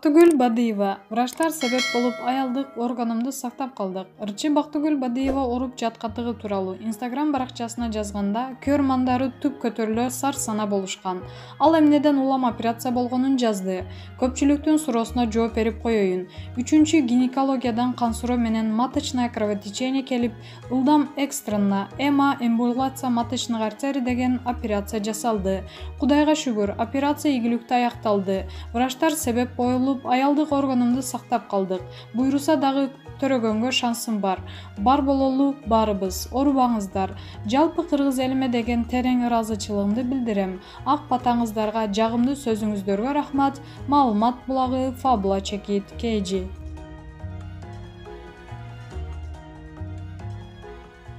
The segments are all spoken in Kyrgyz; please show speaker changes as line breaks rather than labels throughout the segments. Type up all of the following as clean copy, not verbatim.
Бактыгүл Бадыева. Врачтар себеп болуп аялдык органымды сактап калдык. Ырчы Бактыгүл Бадыева оруп жаткандыгы тууралуу Instagram баракчасына жазганда көрмандары түп көтөрүлө сар-сана болушкан. Ал эмнеден улам операция болгонун жазды. Көпчүлүктүн суроосуна жооп берип коеюн. 3-чү гинекологиядан кан суроо менен маточное кровотечение келип, ылдам экстренно эмболизация маточных артерий деген операция жасалды. Кудайга шүгүр, операция ийгиликтүү аякталды. Врачтар себеп коюлуп, аялдык органымды сактап калдык. Буйруса дагы төрөгөнгө шансым бар. Бар бололу барыбыз, оорубаңыздар. Жалпы кыргыз элиме деген терең ыраазычылыгымды билдирем. Ак батаңыздарга, жагымдуу сөзүңүздөргө рахмат. Маалымат булагы Фабула Чекит, KG.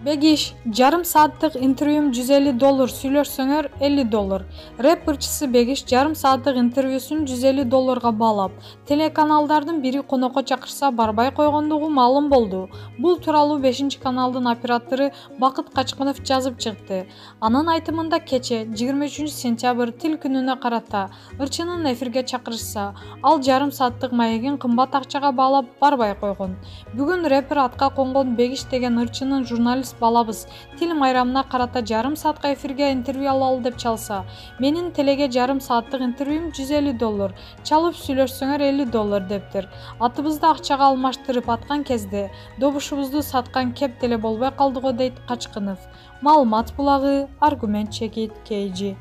Бегиш, жарым сааттык интервьюм $150, сүйлөшсөңөр $50. Рэп ырчысы Бегиш жарым сааттык интервьюсун $150 баалап, телеканалдардын бири конокко чакырса барбай койгондугу маалым болду. Бул тууралуу 5-каналдын оператору Бакыт Качкынов жазып чыкты. Анын айтымында кече 23 сентябрь тил күнүнө карата ырчынын эфирге чакырышса, ал жарым сааттык маегин кымбат акчага баалап барбай койгон. Бүгүн рэпер атка конгон Бегиш деген ырчынын журналист балабыз тил майрамына карата жарым саатка эфирге интервью алалы деп чалса, менин телеге жарым сааттык интервьюм $150, чалып сүйлөшсөңөр $50 дептир. Атыбызды акчага алмаштырып аткан кезде добушубузду саткан кеп деле болбой калды го дейт Качкынов. Маалымат булагы Аргумент Чекит, KG.